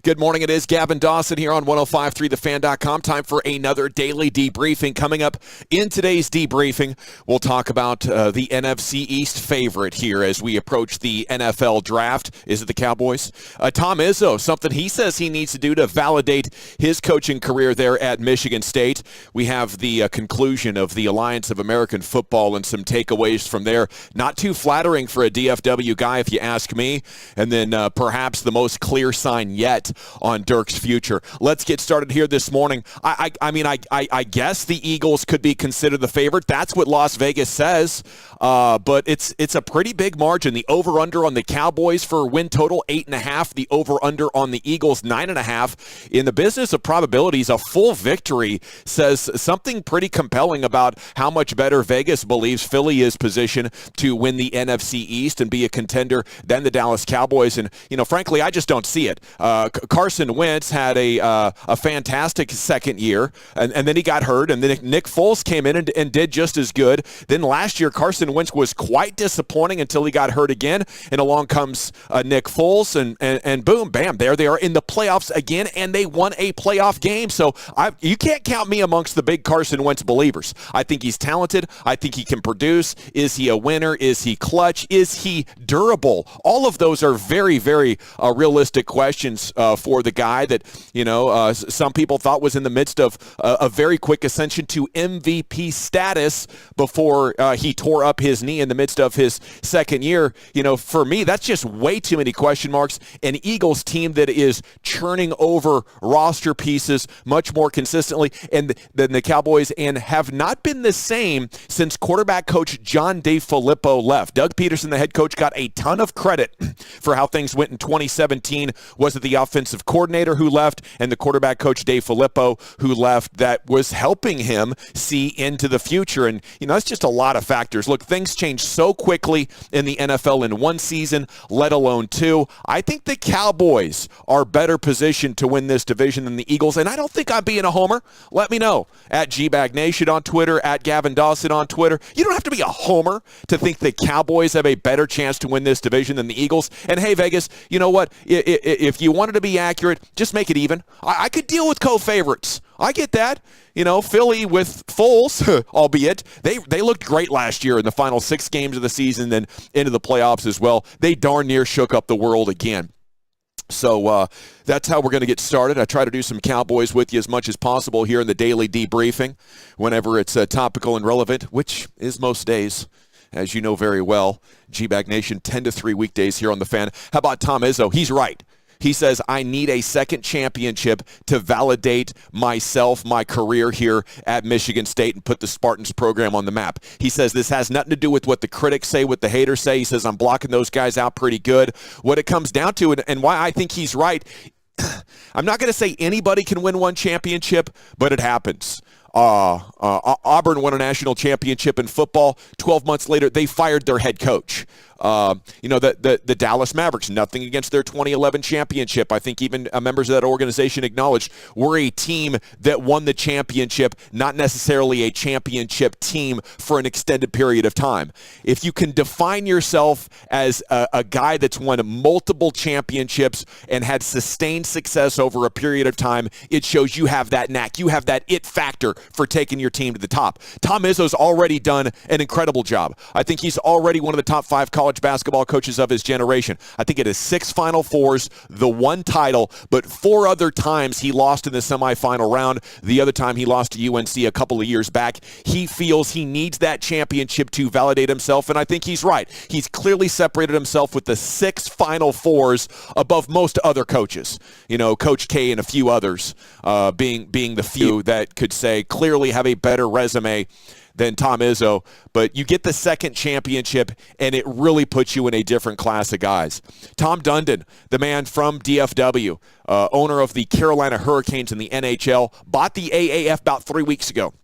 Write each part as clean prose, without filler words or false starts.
Good morning. It is Gavin Dawson here on 105.3thefan.com. Time for another daily debriefing. Coming up in today's debriefing, we'll talk about the NFC East favorite here as we approach the NFL draft. Is it the Cowboys? Tom Izzo, something he says he needs to do to validate his coaching career there at Michigan State. We have the conclusion of the Alliance of American Football and some takeaways from there. Not too flattering for a DFW guy, if you ask me. And then perhaps the most clear sign yet on Dirk's future. Let's get started here this morning. I guess the Eagles could be considered the favorite. That's what Las Vegas says. But it's a pretty big margin. The over-under on the Cowboys for win total, 8.5. The over-under on the Eagles, 9.5. In the business of probabilities, a full victory says something pretty compelling about how much better Vegas believes Philly is positioned to win the NFC East and be a contender than the Dallas Cowboys. And, frankly, I just don't see it. Carson Wentz had a fantastic second year, and then he got hurt, and then Nick Foles came in and did just as good. Then last year, Carson Wentz was quite disappointing until he got hurt again, and along comes Nick Foles, and boom, bam, there they are in the playoffs again, and they won a playoff game. So you can't count me amongst the big Carson Wentz believers. I think he's talented. I think he can produce. Is he a winner? Is he clutch? Is he durable? All of those are very, very realistic questions for the guy that, some people thought was in the midst of a very quick ascension to MVP status before he tore up his knee in the midst of his second year. For me, that's just way too many question marks. An Eagles team that is churning over roster pieces much more consistently than the Cowboys and have not been the same since quarterback coach John DeFilippo left. Doug Peterson, the head coach, got a ton of credit for how things went in 2017. Was it the offensive coordinator who left and the quarterback coach DeFilippo who left that was helping him see into the future? And, it's just a lot of factors. Look, things change so quickly in the NFL in one season, let alone two. I think the Cowboys are better positioned to win this division than the Eagles, and I don't think I'm being a homer. Let me know at GBagNation on Twitter, at Gavin Dawson on Twitter. You don't have to be a homer to think the Cowboys have a better chance to win this division than the Eagles. And hey, Vegas, you know what? If you wanted to be accurate, just make it even. I could deal with co-favorites. I get that. Philly with Foles, albeit, they looked great last year in the final 6 games of the season, then into the playoffs as well. They darn near shook up the world again. So that's how we're going to get started. I try to do some Cowboys with you as much as possible here in the daily debriefing whenever it's topical and relevant, which is most days, as you know very well. G-Bag Nation, 10 to 3 weekdays here on The Fan. How about Tom Izzo? He's right. He says, I need a second championship to validate myself, my career here at Michigan State and put the Spartans program on the map. He says this has nothing to do with what the critics say, what the haters say. He says, I'm blocking those guys out pretty good. What it comes down to, and why I think he's right, I'm not going to say anybody can win one championship, but it happens. Auburn won a national championship in football. 12 months later, they fired their head coach. The Dallas Mavericks, nothing against their 2011 championship. I think even members of that organization acknowledged we're a team that won the championship, not necessarily a championship team for an extended period of time. If you can define yourself as a guy that's won multiple championships and had sustained success over a period of time, it shows you have that knack. You have that it factor for taking your team to the top. Tom Izzo's already done an incredible job. I think he's already one of the top 5 college basketball coaches of his generation. I think it is 6 Final Fours, the 1 title, but 4 other times he lost in the semifinal round. The other time he lost to UNC a couple of years back. He feels he needs that championship to validate himself, and I think he's right. He's clearly separated himself with the 6 Final Fours above most other coaches. Coach K and a few others being the few that could say clearly have a better resume than Tom Izzo, but you get the second championship, and it really puts you in a different class of guys. Tom Dundon, the man from DFW, owner of the Carolina Hurricanes in the NHL, bought the AAF about 3 weeks ago.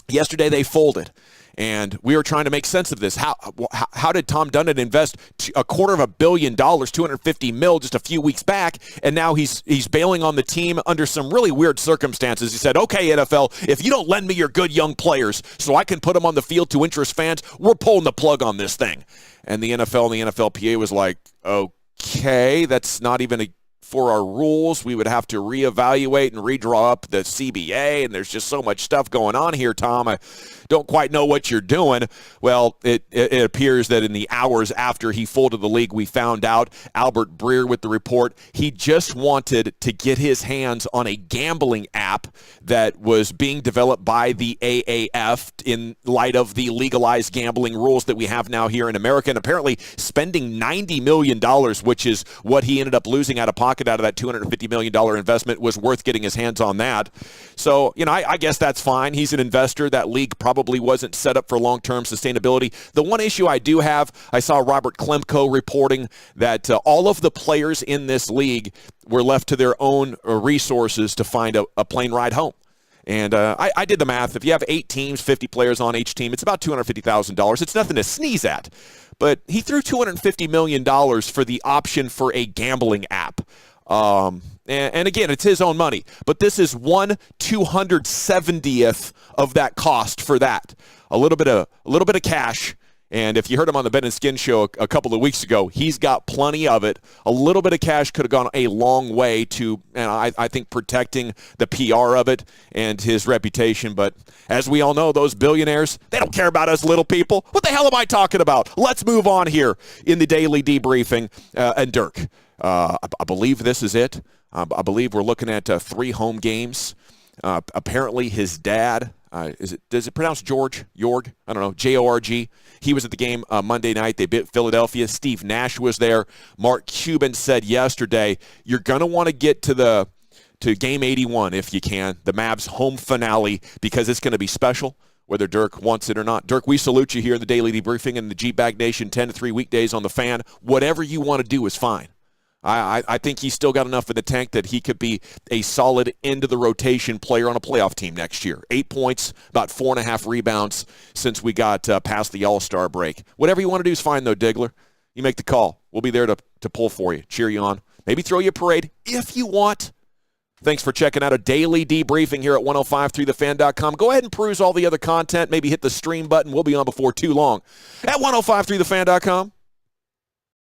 Yesterday they folded. And we were trying to make sense of this. How did Tom Dundon invest $250 million, $250 million just a few weeks back, and now he's bailing on the team under some really weird circumstances? He said, okay, NFL, if you don't lend me your good young players so I can put them on the field to interest fans, we're pulling the plug on this thing. And the NFL and the NFLPA was like, okay, that's not even a for our rules. We would have to reevaluate and redraw up the CBA, and there's just so much stuff going on here, Tom. I don't quite know what you're doing. Well, it appears that in the hours after he folded the league, we found out, Albert Breer with the report, he just wanted to get his hands on a gambling app that was being developed by the AAF in light of the legalized gambling rules that we have now here in America, and apparently spending $90 million, which is what he ended up losing out of pocket out of that $250 million investment, was worth getting his hands on that. So, I guess that's fine. He's an investor. That league probably wasn't set up for long-term sustainability. The one issue I do have, I saw Robert Klemko reporting that all of the players in this league were left to their own resources to find a plane ride home. And I did the math. If you have 8 teams, 50 players on each team, it's about $250,000. It's nothing to sneeze at. But he threw $250 million for the option for a gambling app. And again, it's his own money. But this is 1/270th of that cost for that. A little bit of cash. And if you heard him on the Ben and Skin show a couple of weeks ago, he's got plenty of it. A little bit of cash could have gone a long way to, I think, protecting the PR of it and his reputation. But as we all know, those billionaires, they don't care about us little people. What the hell am I talking about? Let's move on here in the daily debriefing. And Dirk, I believe this is it. I believe we're looking at 3 home games. Apparently his dad, does it pronounce Jorg? I don't know, Jorg. He was at the game Monday night. They beat Philadelphia. Steve Nash was there. Mark Cuban said yesterday, you're going to want to get to game 81 if you can, the Mavs home finale, because it's going to be special, whether Dirk wants it or not. Dirk, we salute you here in the Daily Debriefing and the G-Bag Nation 10 to 3 weekdays on the Fan. Whatever you want to do is fine. I think he's still got enough in the tank that he could be a solid end-of-the-rotation player on a playoff team next year. 8 points, about 4.5 rebounds since we got past the All-Star break. Whatever you want to do is fine, though, Diggler. You make the call. We'll be there to pull for you, cheer you on, maybe throw you a parade if you want. Thanks for checking out a daily debriefing here at 1053thefan.com. Go ahead and peruse all the other content. Maybe hit the stream button. We'll be on before too long at 1053thefan.com.